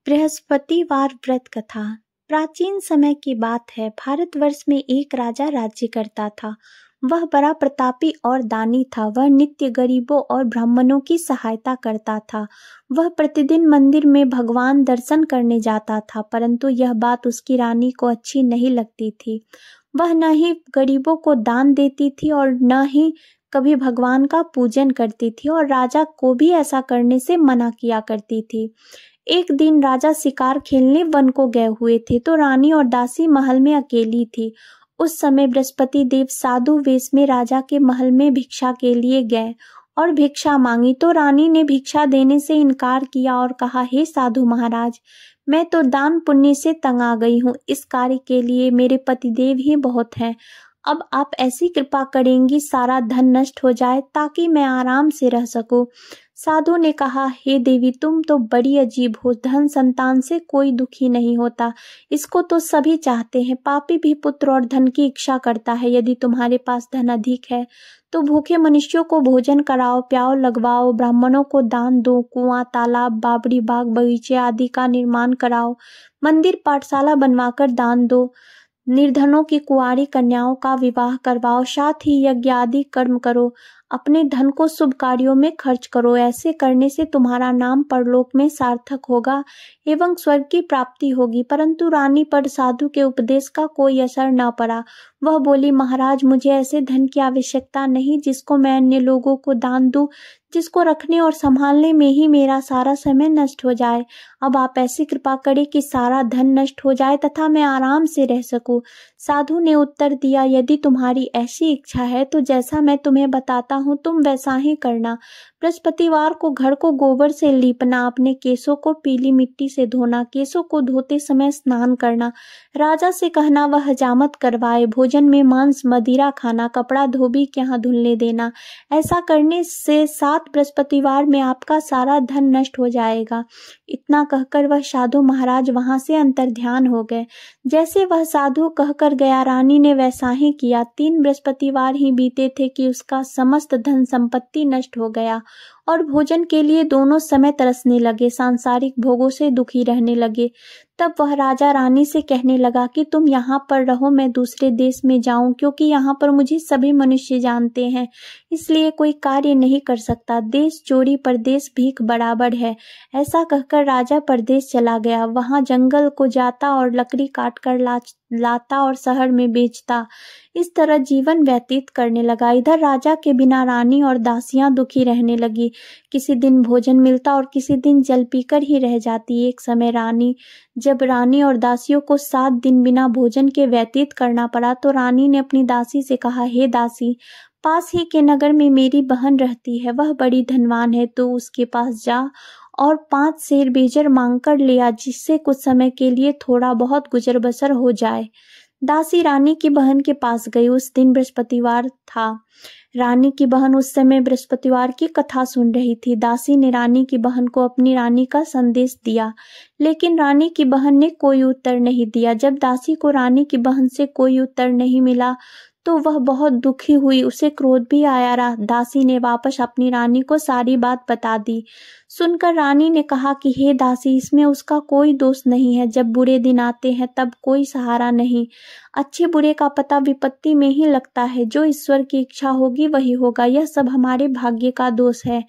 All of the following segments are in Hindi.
बृहस्पतिवार व्रत कथा। प्राचीन समय की बात है। भारतवर्ष में एक राजा राज्य करता था। वह बड़ा प्रतापी और दानी था। वह नित्य गरीबों और ब्राह्मणों की सहायता करता था। वह प्रतिदिन मंदिर में भगवान दर्शन करने जाता था, परंतु यह बात उसकी रानी को अच्छी नहीं लगती थी। वह न ही गरीबों को दान देती थी और न ही कभी भगवान का पूजन करती थी, और राजा को भी ऐसा करने से मना किया करती थी। एक दिन राजा शिकार खेलने वन को गए हुए थे, तो रानी और दासी महल में अकेली थी। उस समय बृहस्पति देव साधु वेश में राजा के महल में भिक्षा के लिए गए और भिक्षा मांगी, तो रानी ने भिक्षा देने से इनकार किया और कहा, हे साधु महाराज, मैं तो दान पुण्य से तंग आ गई हूँ। इस कार्य के लिए मेरे पतिदेव ही बहुत हैं। अब आप ऐसी कृपा करेंगी सारा धन नष्ट हो जाए ताकि मैं आराम से रह सकूं। साधु ने कहा, हे देवी, तुम तो बड़ी अजीब हो। धन संतान से कोई दुखी नहीं होता, इसको तो सभी चाहते हैं। पापी भी पुत्र और धन की इच्छा करता है। यदि तुम्हारे पास धन अधिक है तो भूखे मनुष्यों को भोजन कराओ, प्याव लगवाओ, ब्राह्मणों को दान दो, कुआं, तालाब, बावड़ी, बाग, बगीचे आदि का निर्माण कराओ, मंदिर, पाठशाला बनवाकर दान दो, निर्धनों की कुंवारी कन्याओं का विवाह करवाओ, साथ ही यज्ञ आदि कर्म करो, अपने धन को शुभ कार्यों में खर्च करो। ऐसे करने से तुम्हारा नाम परलोक में सार्थक होगा एवं स्वर्ग की प्राप्ति होगी। परंतु रानी पर साधु के उपदेश का कोई असर न पड़ा। वह बोली, महाराज, मुझे ऐसे धन की आवश्यकता नहीं जिसको मैं अन्य लोगों को दान दूं, जिसको रखने और संभालने में ही मेरा सारा समय नष्ट हो जाए। अब आप ऐसी कृपा करें कि सारा धन नष्ट हो जाए तथा मैं आराम से रह सकूं। साधु ने उत्तर दिया, यदि तुम्हारी ऐसी इच्छा है तो जैसा मैं तुम्हें बताता हूँ तुम वैसा ही करना। बृहस्पतिवार को घर को गोबर से लीपना, अपने केसों को पीली मिट्टी से धोना, केसों को धोते समय स्नान करना, राजा से कहना वह हजामत करवाए, भोजन में मांस मदिरा खाना, कपड़ा धोबी के यहाँ धुलने देना। ऐसा करने से 7 बृहस्पतिवार में आपका सारा धन नष्ट हो जाएगा। इतना कहकर वह साधु महाराज वहां से अंतर्ध्यान हो गए। जैसे वह साधु कहकर गया, रानी ने वैसा ही किया। 3 बृहस्पतिवार ही बीते थे कि उसका समस्त धन संपत्ति नष्ट हो गया और भोजन के लिए दोनों समय तरसने लगे, सांसारिक भोगों से दुखी रहने लगे। तब वह राजा रानी से कहने लगा कि तुम यहाँ पर रहो, मैं दूसरे देश में जाऊं, क्योंकि यहाँ पर मुझे सभी मनुष्य जानते हैं, इसलिए कोई कार्य नहीं कर सकता। देश चोरी परदेश भीख बराबर है। ऐसा कहकर राजा परदेश चला गया। वहां जंगल को जाता और लकड़ी काट कर लाता और शहर में बेचता। इस तरह जीवन व्यतीत करने लगा। इधर राजा के बिना रानी और दासियां दुखी रहने लगी। किसी दिन भोजन मिलता और किसी दिन जल पीकर ही रह जाती। एक समय जब रानी और दासियों को 7 दिन बिना भोजन के व्यतीत करना पड़ा, तो रानी ने अपनी दासी से कहा, हे दासी, पास ही के नगर में मेरी बहन रहती है, वह बड़ी धनवान है, तो उसके पास जा और 5 सेर बेजर मांग कर ले आ, जिससे कुछ समय के लिए थोड़ा बहुत गुजर बसर हो जाए। दासी रानी की बहन के पास गई। उस दिन बृहस्पतिवार था। रानी की बहन उस समय बृहस्पतिवार की कथा सुन रही थी। दासी ने रानी की बहन को अपनी रानी का संदेश दिया, लेकिन रानी की बहन ने कोई उत्तर नहीं दिया। जब दासी को रानी की बहन से कोई उत्तर नहीं मिला तो वह बहुत दुखी हुई। उसे क्रोध भी आया। दासी ने वापस अपनी रानी को सारी बात बता दी। सुनकर रानी ने कहा कि हे दासी, इसमें उसका कोई दोष नहीं है। जब बुरे दिन आते हैं तब कोई सहारा नहीं। अच्छे बुरे का पता विपत्ति में ही लगता है। जो ईश्वर की इच्छा होगी वही होगा। यह सब हमारे भाग्य का दोष है।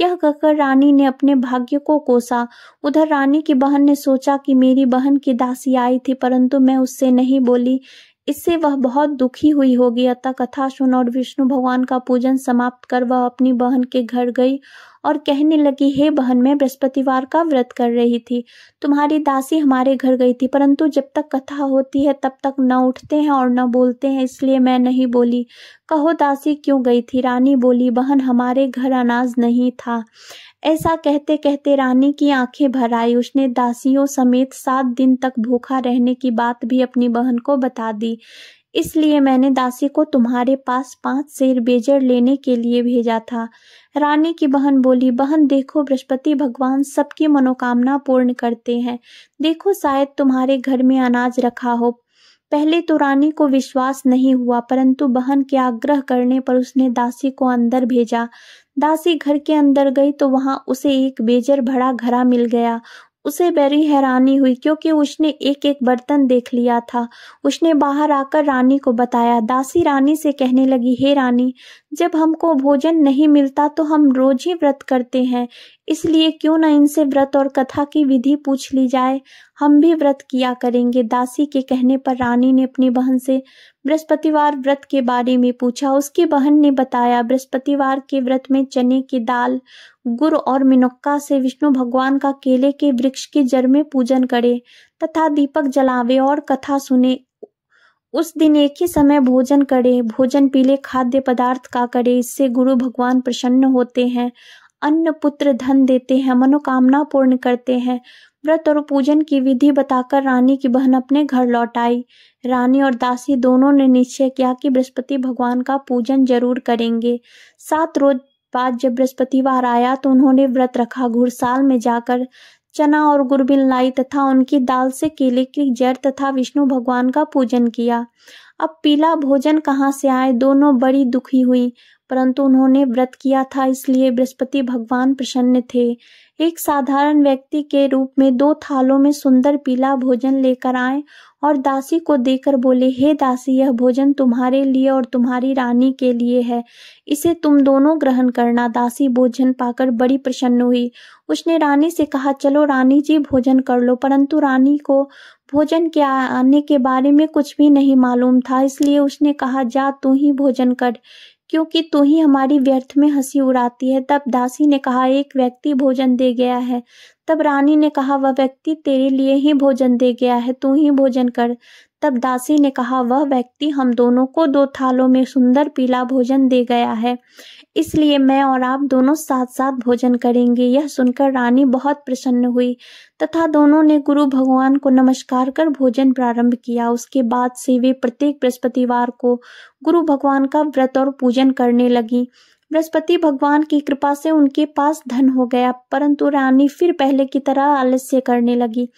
यह कहकर रानी ने अपने भाग्य को कोसा। उधर रानी की बहन ने सोचा कि मेरी बहन की दासी आई थी, परंतु मैं उससे नहीं बोली, इससे वह बहुत दुखी हुई होगी। अतः कथा सुन और विष्णु भगवान का पूजन समाप्त कर वह अपनी बहन के घर गई और कहने लगी, हे बहन, मैं बृहस्पतिवार का व्रत कर रही थी। तुम्हारी दासी हमारे घर गई थी, परंतु जब तक कथा होती है तब तक न उठते हैं और न बोलते हैं, इसलिए मैं नहीं बोली। कहो दासी क्यों गई थी? रानी बोली, बहन, हमारे घर अनाज नहीं था। ऐसा कहते कहते रानी की आंखें भर आई। उसने दासियों समेत 7 दिन तक भूखा रहने की बात भी अपनी बहन को बता दी। इसलिए मैंने दासी को तुम्हारे पास 5 सेर बेजर लेने के लिए भेजा था। रानी की बहन बोली, बहन देखो, बृहस्पति भगवान सबकी मनोकामना पूर्ण करते हैं। देखो, शायद तुम्हारे घर में अनाज रखा हो। पहले तो रानी को विश्वास नहीं हुआ, परंतु बहन के आग्रह करने पर उसने दासी को अंदर भेजा। दासी घर के अंदर गई तो वहां उसे एक बेजर भरा घड़ा मिल गया। उसे बड़ी हैरानी हुई क्योंकि उसने एक एक बर्तन देख लिया था। उसने बाहर आकर रानी को बताया। दासी रानी से कहने लगी, हे रानी, जब हमको भोजन नहीं मिलता तो हम रोज ही व्रत करते हैं, इसलिए क्यों न इनसे व्रत और कथा की विधि पूछ ली जाए, हम भी व्रत किया करेंगे। दासी के कहने पर रानी ने अपनी बहन से बृहस्पतिवार व्रत के बारे में पूछा। उसकी बहन ने बताया, बृहस्पतिवार के व्रत में चने की दाल, गुड़ और मिनुक्का से विष्णु भगवान का केले के वृक्ष की जड़ में पूजन करे तथा दीपक जलावे और कथा सुने। उस दिन एक ही समय भोजन करे, भोजन पीले खाद्य पदार्थ का करे, इससे गुरु भगवान प्रसन्न होते हैं, अन्न पुत्र धन देते हैं, मनोकामना पूर्ण करते हैं। व्रत और पूजन की विधि बताकर रानी की बहन अपने घर लौट आई। रानी और दासी दोनों ने निश्चय किया कि बृहस्पति भगवान का पूजन जरूर करेंगे। 7 रोज बाद जब बृहस्पतिवार आया तो उन्होंने व्रत रखा। घुड़साल में जाकर चना और गुड़बिल लाई तथा उनकी दाल से केले की जड़ तथा विष्णु भगवान का पूजन किया। अब पीला भोजन कहाँ से आए, दोनों बड़ी दुखी हुई, परंतु उन्होंने व्रत किया था इसलिए बृहस्पति भगवान प्रसन्न थे। एक साधारण व्यक्ति के रूप में 2 थालों में सुंदर पीला भोजन लेकर आए और दासी को देकर बोले, हे दासी, यह भोजन तुम्हारे लिए और तुम्हारी रानी के लिए है, इसे तुम दोनों ग्रहण करना। दासी भोजन पाकर बड़ी प्रसन्न हुई। उसने रानी से कहा, चलो रानी जी भोजन कर लो, परंतु रानी को भोजन के आने के बारे में कुछ भी नहीं मालूम था, इसलिए उसने कहा, जा तू ही भोजन कर, क्योंकि तू ही हमारी व्यर्थ में हंसी उड़ाती है। तब दासी ने कहा, एक व्यक्ति भोजन दे गया है। तब रानी ने कहा, वह व्यक्ति तेरे लिए ही भोजन दे गया है, तू ही भोजन कर। तब दासी ने कहा, वह व्यक्ति हम दोनों को 2 थालों में सुंदर पीला भोजन दे गया है, इसलिए मैं और आप दोनों साथ साथ भोजन करेंगे। यह सुनकर रानी बहुत प्रसन्न हुई तथा दोनों ने गुरु भगवान को नमस्कार कर भोजन प्रारंभ किया। उसके बाद से वे प्रत्येक बृहस्पतिवार को गुरु भगवान का व्रत और पूजन करने लगी। बृहस्पति भगवान की कृपा से उनके पास धन हो गया, परंतु रानी फिर पहले की तरह आलस्य करने लगी।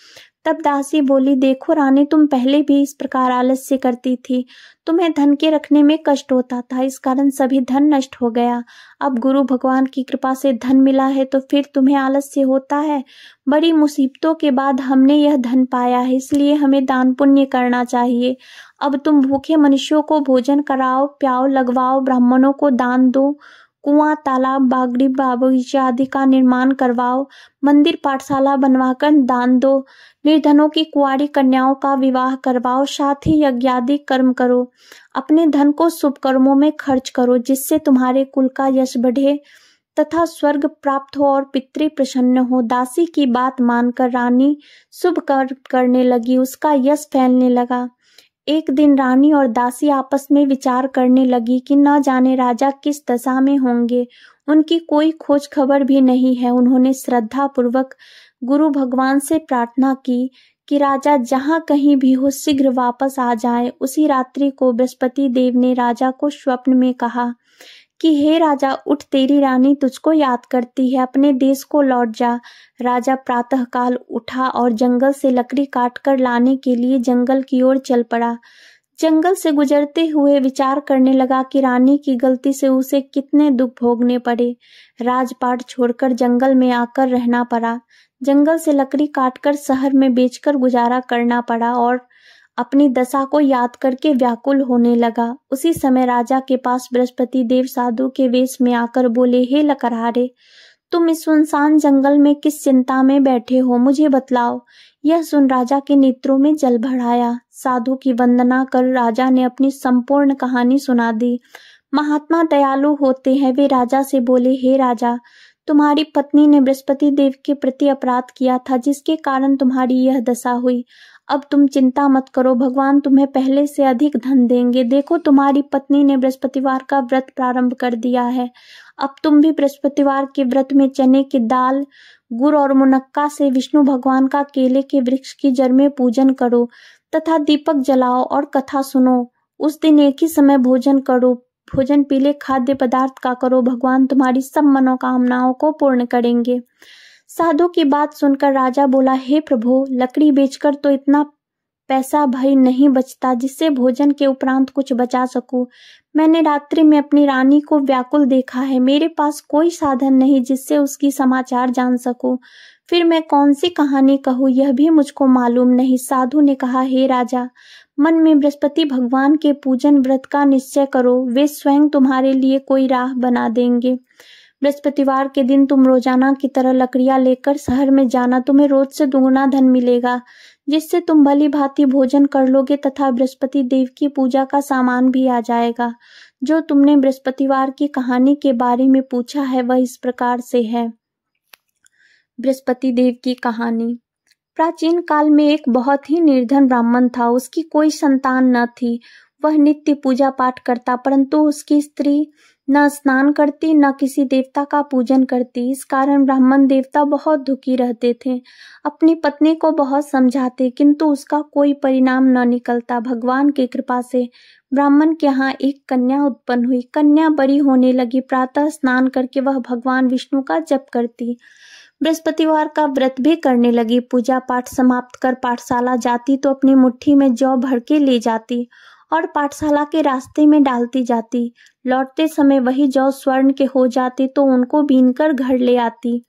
तब दासी बोली, देखो रानी, तुम पहले भी इस प्रकार आलस्य करती थी, तुम्हें धन के रखने में कष्ट होता था, इस कारण सभी धन नष्ट हो गया। अब गुरु भगवान की कृपा से धन मिला है तो फिर तुम्हें आलस्य होता है। बड़ी मुसीबतों के बाद हमने यह धन पाया है, इसलिए हमें दान पुण्य करना चाहिए। अब तुम भूखे मनुष्यों को भोजन कराओ, प्याओ, लगवाओ, ब्राह्मणों को दान दो, कुआं, तालाब, बागड़ी, बगीचा आदि का निर्माण करवाओ, मंदिर, पाठशाला बनवाकर दान दो, निर्धनों की कुंवारी कन्याओं का विवाह करवाओ, साथ ही यज्ञादि कर्म करो। अपने धन को शुभ कर्मों में खर्च करो, जिससे तुम्हारे कुल का यश बढ़े तथा स्वर्ग प्राप्त हो और पितृ प्रसन्न हो। दासी की बात मानकर रानी शुभ कर्म करने लगी, उसका यश फैलने लगा। एक दिन रानी और दासी आपस में विचार करने लगी कि न जाने राजा किस दशा में होंगे, उनकी कोई खोज खबर भी नहीं है। उन्होंने श्रद्धा पूर्वक गुरु भगवान से प्रार्थना की कि राजा जहाँ कहीं भी हो शीघ्र वापस आ जाए। उसी रात्रि को बृहस्पति देव ने राजा को स्वप्न में कहा कि हे राजा, उठ, तेरी रानी तुझको याद करती है, अपने देश को लौट जा। राजा प्रातःकाल उठा और जंगल से लकड़ी काट कर लाने के लिए जंगल की ओर चल पड़ा। जंगल से गुजरते हुए विचार करने लगा कि रानी की गलती से उसे कितने दुख भोगने पड़े। राजपाट छोड़कर जंगल में आकर रहना पड़ा। जंगल से लकड़ी काटकर शहर में बेचकर गुजारा करना पड़ा और अपनी दशा को याद करके व्याकुल होने लगा। उसी समय राजा के पास बृहस्पति देव साधु के वेश में आकर बोले, हे लकड़हारे, तुम इस सुनसान जंगल में किस चिंता में बैठे हो, मुझे बतलाओ। यह सुन राजा के नेत्रों में जल भर आया। साधु की वंदना कर राजा ने अपनी संपूर्ण कहानी सुना दी। महात्मा दयालु होते हैं। वे राजा से बोले, हे राजा, तुम्हारी पत्नी ने बृहस्पति देव के प्रति अपराध किया था, जिसके कारण तुम्हारी यह दशा हुई। अब तुम चिंता मत करो, भगवान तुम्हें पहले से अधिक धन देंगे। देखो, तुम्हारी पत्नी ने बृहस्पतिवार का व्रत प्रारंभ कर दिया है। अब तुम भी बृहस्पतिवार के व्रत में चने की दाल, गुड़ और मुनक्का से विष्णु भगवान का केले के वृक्ष की जड़ में पूजन करो तथा दीपक जलाओ और कथा सुनो। उस दिन एक ही समय भोजन करो। भोजन पीले खाद्य पदार्थ का करो, भगवान तुम्हारी सब मनोकामनाओं को पूर्ण करेंगे। साधु की बात सुनकर राजा बोला, हे प्रभु, लकड़ी बेचकर तो इतना पैसा भई नहीं बचता जिससे भोजन के उपरांत कुछ बचा सकूं। मैंने रात्रि में अपनी रानी को व्याकुल देखा है। मेरे पास कोई साधन नहीं जिससे उसकी समाचार जान सकूं। फिर मैं कौन सी कहानी कहूँ यह भी मुझको मालूम नहीं। साधु ने कहा, हे राजा, मन में बृहस्पति भगवान के पूजन व्रत का निश्चय करो, वे स्वयं तुम्हारे लिए कोई राह बना देंगे। बृहस्पतिवार के दिन तुम रोजाना की तरह लकड़ियां लेकर शहर में जाना। तुम्हें रोज से दुगना धन मिलेगा जिससे तुम भली भांति भोजन कर लोगे तथा बृहस्पति देव की पूजा का सामान भी आ जाएगा। जो तुमने बृहस्पतिवार की कहानी के बारे में पूछा है वह इस प्रकार से है। बृहस्पति देव की कहानी। प्राचीन काल में एक बहुत ही निर्धन ब्राह्मण था। उसकी कोई संतान न थी। वह नित्य पूजा पाठ करता, परंतु उसकी स्त्री न स्नान करती न किसी देवता का पूजन करती। इस कारण ब्राह्मण देवता बहुत दुखी रहते थे। अपनी पत्नी को बहुत समझाते किंतु उसका कोई परिणाम न निकलता। भगवान की कृपा से ब्राह्मण के यहाँ एक कन्या उत्पन्न हुई। कन्या बड़ी होने लगी। प्रातः स्नान करके वह भगवान विष्णु का जप करती, बृहस्पतिवार का व्रत भी करने लगी। पूजा पाठ समाप्त कर पाठशाला जाती तो अपनी मुट्ठी में जौ भर के ले जाती और पाठशाला के रास्ते में डालती जाती। लौटते समय वही जौ स्वर्ण के हो जाते तो उनको बीनकर घर ले आती।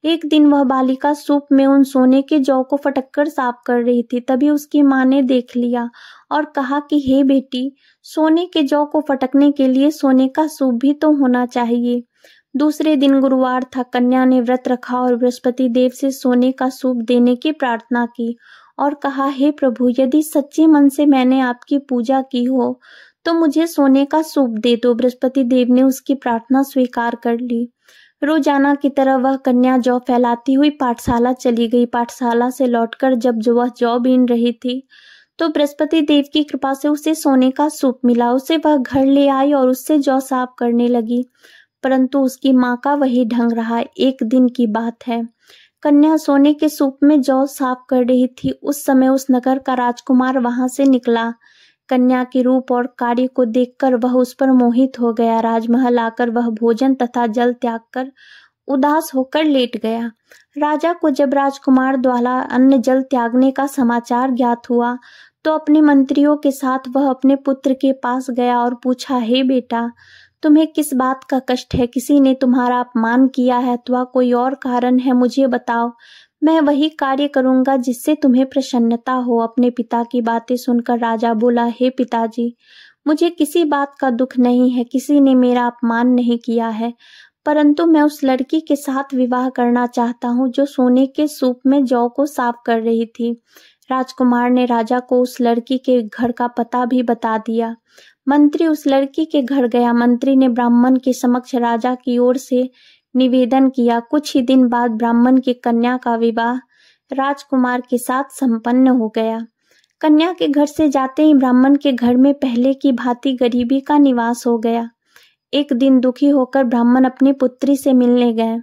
एक दिन वह बालिका सूप में उन सोने के जौ को फटककर साफ कर रही थी। तभी उसकी माँ ने देख लिया और कहा कि हे बेटी, सोने के जौ को फटकने के लिए सोने का सूप भी तो होना चाहिए। दूसरे दिन गुरुवार था। कन्या ने व्रत रखा और बृहस्पति देव से सोने का सूप देने की प्रार्थना की और कहा, हे प्रभु, यदि सच्चे मन से मैंने आपकी पूजा की हो तो मुझे सोने का सूप दे दो। बृहस्पति देव ने उसकी प्रार्थना स्वीकार कर ली। रोजाना की तरह वह कन्या जौ फैलाती हुई पाठशाला चली गई। पाठशाला से लौटकर जब वह जौ बीन रही थी तो बृहस्पति देव की कृपा से उसे सोने का सूप मिला। उसे वह घर ले आई और उससे जौ साफ करने लगी, परंतु उसकी माँ का वही ढंग रहा। एक दिन की बात है, कन्या सोने के सूप में जौ साफ कर रही थी। उस समय उस नगर का राजकुमार वहां से निकला। कन्या के रूप और कार्य को देखकर वह उस पर मोहित हो गया। राजमहल आकर वह भोजन तथा जल त्याग कर उदास होकर लेट गया। राजा को जब राजकुमार द्वारा अन्न जल त्यागने का समाचार ज्ञात हुआ तो अपने मंत्रियों के साथ वह अपने पुत्र के पास गया और पूछा, हे बेटा, तुम्हें किस बात का कष्ट है? किसी ने तुम्हारा अपमान किया है अथवा कोई और कारण है? मुझे बताओ, मैं वही कार्य करूंगा जिससे तुम्हें प्रसन्नता हो। अपने पिता की बातें सुनकर राजा बोला, हे पिताजी, मुझे किसी बात का दुख नहीं है। किसी ने मेरा अपमान नहीं किया है, परंतु मैं उस लड़की के साथ विवाह करना चाहता हूँ जो सोने के सूप में जौ को साफ कर रही थी। राजकुमार ने राजा को उस लड़की के घर का पता भी बता दिया। मंत्री उस लड़की के घर गया। मंत्री ने ब्राह्मण के समक्ष राजा की ओर से निवेदन किया। कुछ ही दिन बाद ब्राह्मण की कन्या का विवाह राजकुमार के साथ संपन्न हो गया। कन्या के घर से जाते ही ब्राह्मण के घर में पहले की भांति गरीबी का निवास हो गया। एक दिन दुखी होकर ब्राह्मण अपनी पुत्री से मिलने गए।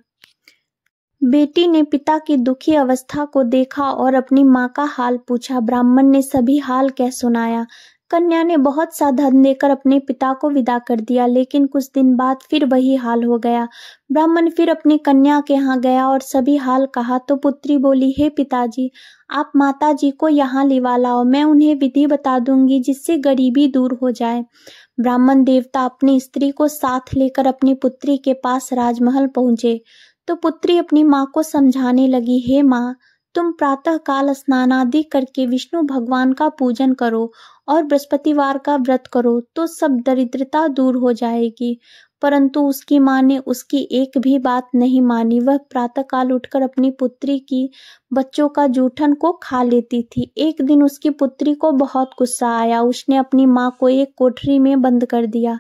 बेटी ने पिता की दुखी अवस्था को देखा और अपनी माँ का हाल पूछा। ब्राह्मण ने सभी हाल कह सुनाया। कन्या ने बहुत सा धन देकर अपने पिता को विदा कर दिया, लेकिन कुछ दिन बाद फिर वही हाल हो गया। ब्राह्मण फिर अपनी कन्या के यहाँ गया और सभी हाल कहा तो पुत्री बोली, हे पिताजी, आप माता जी को यहाँ लिवा लाओ, मैं उन्हें विधि बता दूंगी जिससे गरीबी दूर हो जाए। ब्राह्मण देवता अपनी स्त्री को साथ लेकर अपनी पुत्री के पास राजमहल पहुंचे तो पुत्री अपनी माँ को समझाने लगी, हे माँ, तुम प्रातः काल स्नान आदि करके विष्णु भगवान का पूजन करो और बृहस्पतिवार का व्रत करो तो सब दरिद्रता दूर हो जाएगी। परंतु उसकी माँ ने उसकी एक भी बात नहीं मानी। वह प्रातःकाल उठकर अपनी पुत्री की बच्चों का जूठन को खा लेती थी। एक दिन उसकी पुत्री को बहुत गुस्सा आया। उसने अपनी माँ को एक कोठरी में बंद कर दिया।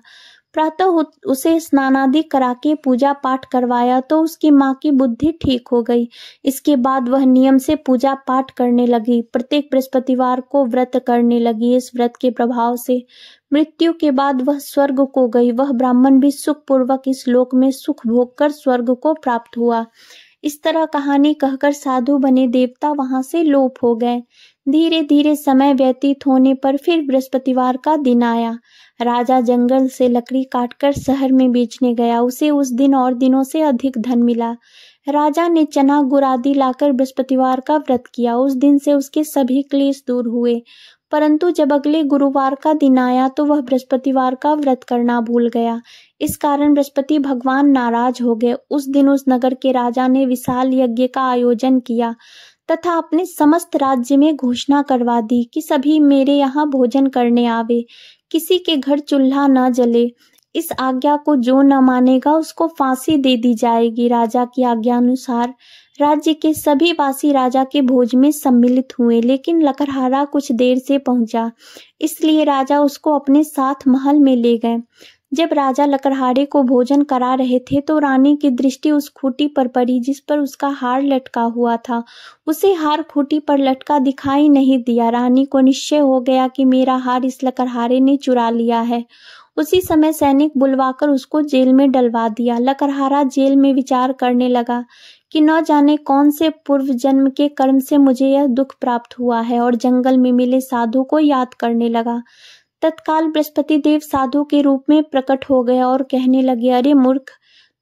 प्रातः उसे स्नानादि करा के पूजा पाठ करवाया तो उसकी माँ की बुद्धि ठीक हो गई। इसके बाद वह नियम से पूजा पाठ करने लगी। प्रत्येक बृहस्पतिवार को व्रत करने लगी। इस व्रत के प्रभाव से मृत्यु के बाद वह स्वर्ग को गई। वह ब्राह्मण भी सुखपूर्वक इस लोक में सुख भोग कर स्वर्ग को प्राप्त हुआ। इस तरह कहानी कहकर साधु बने देवता वहां से लोप हो गए। धीरे धीरे समय व्यतीत होने पर फिर बृहस्पतिवार का दिन आया। राजा जंगल से लकड़ी काटकर शहर में बेचने गया। उसे उस दिन और दिनों से अधिक धन मिला। राजा ने चना गुड़ आदि लाकर बृहस्पतिवार का व्रत किया। उस दिन से उसके सभी क्लेश दूर हुए। परंतु जब अगले गुरुवार का दिन आया तो वह बृहस्पतिवार का व्रत करना भूल गया। इस कारण बृहस्पति भगवान नाराज हो गए। उस दिन उस नगर के राजा ने विशाल यज्ञ का आयोजन किया तथा अपने समस्त राज्य में घोषणा करवा दी कि सभी मेरे यहाँ भोजन करने आवे, किसी के घर चूल्हा न जले। इस आज्ञा को जो न मानेगा उसको फांसी दे दी जाएगी। राजा की आज्ञा अनुसार राज्य के सभी वासी राजा के भोज में सम्मिलित हुए, लेकिन लकड़हारा कुछ देर से पहुंचा, इसलिए राजा उसको अपने साथ महल में ले गए। जब राजा लकड़हारे को भोजन करा रहे थे तो रानी की दृष्टि उस खूंटी पर पड़ी जिस पर उसका हार लटका हुआ था। उसे हार खूंटी पर लटका दिखाई नहीं दिया। रानी को निश्चय हो गया कि मेरा हार इस लकड़हारे ने चुरा लिया है। उसी समय सैनिक बुलवाकर उसको जेल में डलवा दिया। लकड़हारा जेल में विचार करने लगा कि न जाने कौन से पूर्व जन्म के कर्म से मुझे यह दुख प्राप्त हुआ है, और जंगल में मिले साधु को याद करने लगा। तत्काल बृहस्पति देव साधु के रूप में प्रकट हो गए और कहने लगे, अरे मूर्ख,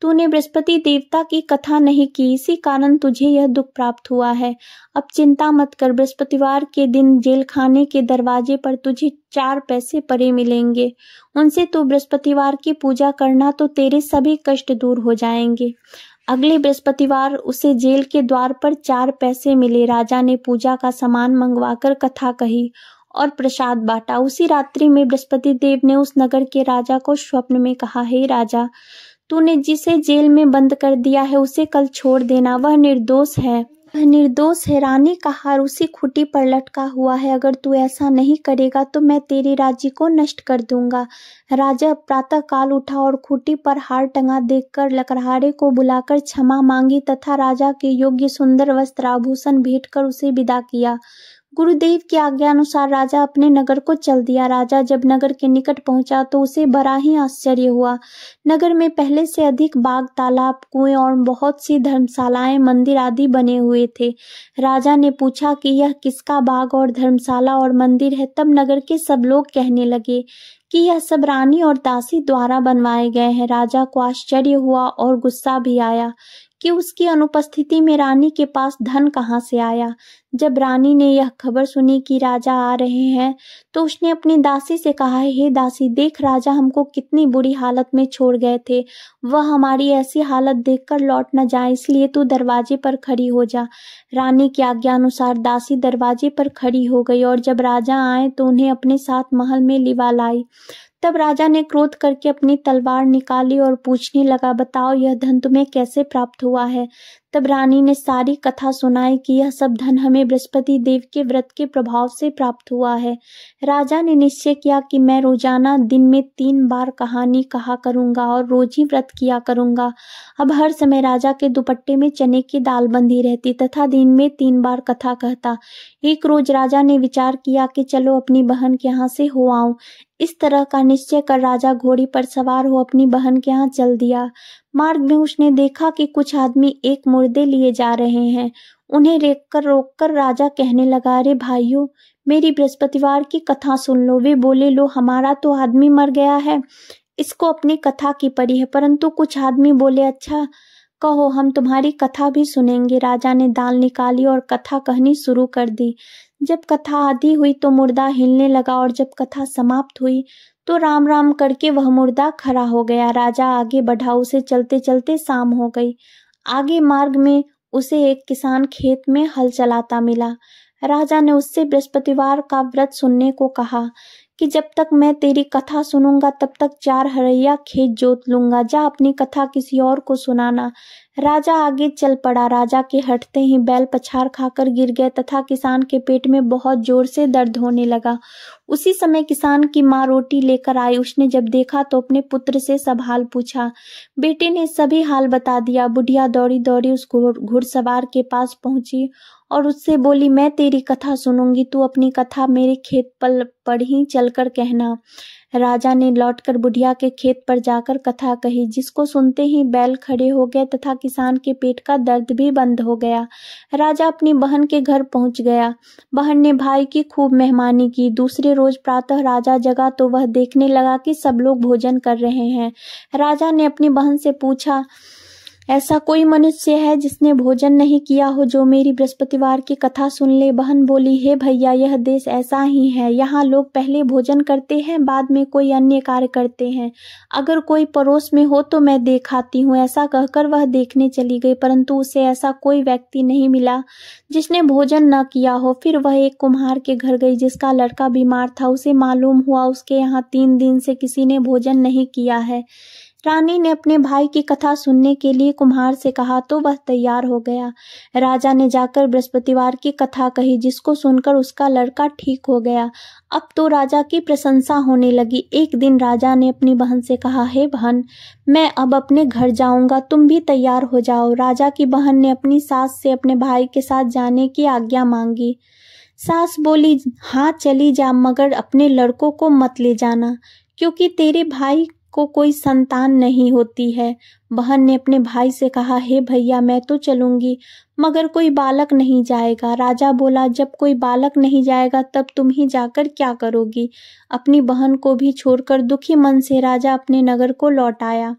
तूने बृहस्पति देवता की कथा नहीं की, इसी कारण तुझे यह दुख प्राप्त हुआ है। अब चिंता मत कर, बृहस्पतिवार के दिन जेल खाने के दरवाजे पर तुझे 4 पैसे पड़े मिलेंगे। उनसे तू बृहस्पतिवार की पूजा करना तो तेरे सभी कष्ट दूर हो जाएंगे। अगले बृहस्पतिवार उसे जेल के द्वार पर 4 पैसे मिले। राजा ने पूजा का सामान मंगवाकर कथा कही और प्रसाद बांटा। उसी रात्रि में बृहस्पति देव ने उस नगर के राजा को स्वप्न में कहा, हे राजा, तूने जिसे जेल में बंद कर दिया है उसे कल छोड़ देना, वह निर्दोष है। रानी का हार उसी खूंटी पर लटका हुआ है। अगर तू ऐसा नहीं करेगा तो मैं तेरे राज्य को नष्ट कर दूंगा। राजा प्रातः काल उठा और खूंटी पर हार टंगा देखकर लकड़हारे को बुलाकर क्षमा मांगी तथा राजा के योग्य सुंदर वस्त्र आभूषण भेंट कर उसे विदा किया। गुरुदेव की आज्ञा अनुसार राजा अपने नगर को चल दिया। राजा जब नगर के निकट पहुंचा तो उसे बड़ा ही आश्चर्य हुआ। नगर में पहले से अधिक बाग, तालाब, कुएं और बहुत सी धर्मशालाएं, मंदिर आदि बने हुए थे। राजा ने पूछा कि यह किसका बाग और धर्मशाला और मंदिर है। तब नगर के सब लोग कहने लगे कि यह सब रानी और दासी द्वारा बनवाए गए हैं। राजा को आश्चर्य हुआ और गुस्सा भी आया कि उसकी अनुपस्थिति में रानी के पास धन कहाँ से आया। जब रानी ने यह खबर सुनी कि राजा आ रहे हैं तो उसने अपनी दासी से कहा, हे दासी, देख राजा हमको कितनी बुरी हालत में छोड़ गए थे। वह हमारी ऐसी हालत देखकर लौट न जाए, इसलिए तू दरवाजे पर खड़ी हो जा। रानी की आज्ञा अनुसार दासी दरवाजे पर खड़ी हो गई और जब राजा आए तो उन्हें अपने साथ महल में लिवा लाई। तब राजा ने क्रोध करके अपनी तलवार निकाली और पूछने लगा, बताओ यह धन तुम्हें कैसे प्राप्त हुआ है। तब रानी ने सारी कथा सुनाई कि यह सब धन हमें बृहस्पति देव के व्रत के प्रभाव से प्राप्त हुआ है। राजा ने निश्चय किया कि मैं रोजाना दिन में 3 बार कहानी कहा करूंगा और रोज ही व्रत किया करूंगा। अब हर समय राजा के दुपट्टे में चने की दाल बंधी रहती तथा दिन में 3 बार कथा कहता। एक रोज राजा ने विचार किया कि चलो अपनी बहन के यहाँ से हो आऊं। इस तरह का निश्चय कर राजा घोड़ी पर सवार हो अपनी बहन के यहाँ चल दिया। मार्ग में उसने देखा कि कुछ आदमी एक मुर्दे लिए जा रहे हैं। उन्हें रोककर राजा कहने लगा, अरे भाइयों, मेरी बृहस्पतिवार की कथा सुन लो। वे बोले, लो, हमारा तो आदमी मर गया है, इसको अपनी कथा की पड़ी है। परंतु कुछ आदमी बोले, अच्छा कहो, हम तुम्हारी कथा भी सुनेंगे। राजा ने दाल निकाली और कथा कहनी शुरू कर दी। जब कथा आधी हुई तो मुर्दा हिलने लगा और जब कथा समाप्त हुई तो राम राम करके वह मुर्दा खड़ा हो गया। राजा आगे बढ़ा, उसे चलते चलते शाम हो गई। आगे मार्ग में उसे एक किसान खेत में हल चलाता मिला। राजा ने उससे बृहस्पतिवार का व्रत सुनने को कहा कि जब तक मैं तेरी कथा सुनूंगा तब तक 4 हरैया खेत जोत लूंगा। जा अपनी कथा किसी और को सुनाना। राजा आगे चल पड़ा। राजा के हटते ही बैल पछाड़ खाकर गिर गए तथा किसान के पेट में बहुत जोर से दर्द होने लगा। उसी समय किसान की माँ रोटी लेकर आई। उसने जब देखा तो अपने पुत्र से सब हाल पूछा। बेटे ने सभी हाल बता दिया। बुढ़िया दौड़ी दौड़ी उस घुड़सवार के पास पहुंची और उससे बोली, मैं तेरी कथा सुनूंगी, तू अपनी कथा मेरे खेत पर ही चलकर कहना। राजा ने लौटकर बुढ़िया के खेत पर जाकर कथा कही, जिसको सुनते ही बैल खड़े हो गए तथा किसान के पेट का दर्द भी बंद हो गया। राजा अपनी बहन के घर पहुंच गया। बहन ने भाई की खूब मेहमानी की। दूसरे रोज प्रातः राजा जगा तो वह देखने लगा कि सब लोग भोजन कर रहे हैं। राजा ने अपनी बहन से पूछा, ऐसा कोई मनुष्य है जिसने भोजन नहीं किया हो जो मेरी बृहस्पतिवार की कथा सुन ले। बहन बोली, हे भैया, यह देश ऐसा ही है। यहाँ लोग पहले भोजन करते हैं, बाद में कोई अन्य कार्य करते हैं। अगर कोई पड़ोस में हो तो मैं देखाती हूँ। ऐसा कहकर वह देखने चली गई, परंतु उसे ऐसा कोई व्यक्ति नहीं मिला जिसने भोजन न किया हो। फिर वह एक कुम्हार के घर गई जिसका लड़का बीमार था। उसे मालूम हुआ उसके यहाँ 3 दिन से किसी ने भोजन नहीं किया है। रानी ने अपने भाई की कथा सुनने के लिए कुम्हार से कहा तो वह तैयार हो गया। राजा ने जाकर बृहस्पतिवार की कथा कही, जिसको सुनकर उसका लड़का ठीक हो गया। अब तो राजा की प्रशंसा होने लगी। एक दिन राजा ने अपनी बहन से कहा, हे बहन, मैं अब अपने घर जाऊंगा, तुम भी तैयार हो जाओ। राजा की बहन ने अपनी सास से अपने भाई के साथ जाने की आज्ञा मांगी। सास बोली, हाँ चली जा, मगर अपने लड़कों को मत ले जाना, क्योंकि तेरे भाई को कोई संतान नहीं होती है। बहन ने अपने भाई से कहा, हे भैया, मैं तो चलूंगी, मगर कोई बालक नहीं जाएगा। राजा बोला, जब कोई बालक नहीं जाएगा तब तुम ही जाकर क्या करोगी। अपनी बहन को भी छोड़कर दुखी मन से राजा अपने नगर को लौट आया।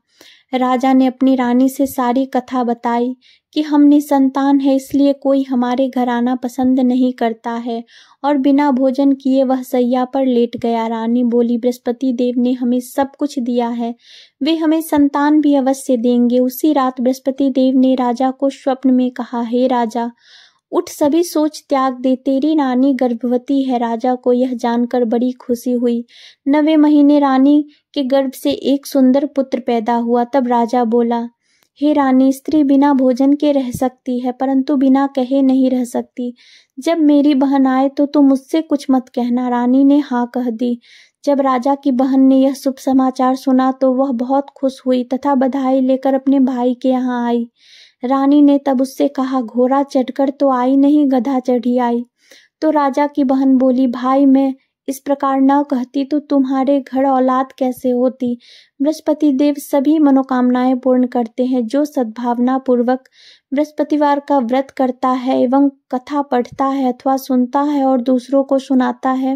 राजा ने अपनी रानी से सारी कथा बताई कि हम निसंतान है, इसलिए कोई हमारे घर आना पसंद नहीं करता है, और बिना भोजन किए वह सैया पर लेट गया। रानी बोली, बृहस्पति देव ने हमें सब कुछ दिया है, वे हमें संतान भी अवश्य देंगे। उसी रात बृहस्पति देव ने राजा को स्वप्न में कहा, हे राजा, उठ, सभी सोच त्याग दे, तेरी रानी गर्भवती है। राजा को यह जानकर बड़ी खुशी हुई। 9वें महीने रानी के गर्भ से एक सुंदर पुत्र पैदा हुआ। तब राजा बोला, हे रानी, स्त्री बिना भोजन के रह सकती है, परंतु बिना कहे नहीं रह सकती। जब मेरी बहन आए तो तुम मुझसे कुछ मत कहना। रानी ने हाँ कह दी। जब राजा की बहन ने यह शुभ समाचार सुना तो वह बहुत खुश हुई तथा बधाई लेकर अपने भाई के यहाँ आई। रानी ने तब उससे कहा, घोड़ा चढ़कर तो आई नहीं, गधा चढ़ी आई। तो राजा की बहन बोली, भाई, मैं इस प्रकार न कहती तो तुम्हारे घर औलाद कैसे होती। बृहस्पति देव सभी मनोकामनाएं पूर्ण करते हैं। जो सद्भावना पूर्वक बृहस्पतिवार का व्रत करता है एवं कथा पढ़ता है अथवा सुनता है और दूसरों को सुनाता है,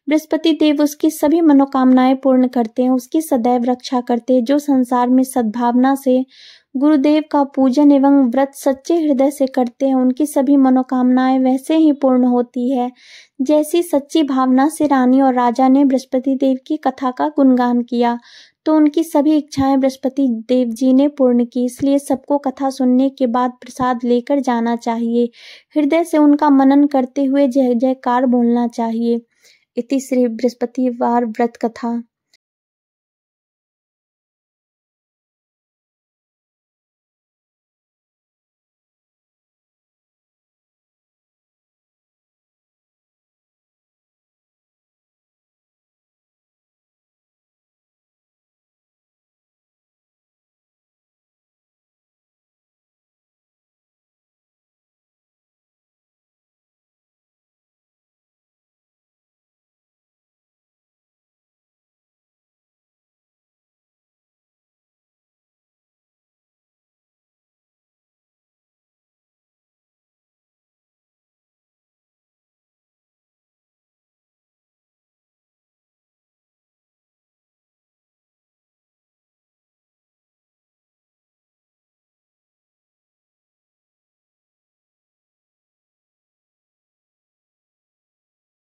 बृहस्पति देव उसकी सभी मनोकामनाएं पूर्ण करते हैं, उसकी सदैव रक्षा करते हैं। जो संसार में सद्भावना से गुरुदेव का पूजन एवं व्रत सच्चे हृदय से करते हैं, उनकी सभी मनोकामनाएं वैसे ही पूर्ण होती है जैसी सच्ची भावना से रानी और राजा ने बृहस्पति देव की कथा का गुणगान किया, तो उनकी सभी इच्छाएं बृहस्पति देव जी ने पूर्ण की। इसलिए सबको कथा सुनने के बाद प्रसाद लेकर जाना चाहिए। हृदय से उनका मनन करते हुए जय जयकार बोलना चाहिए। इति श्री बृहस्पतिवार व्रत कथा।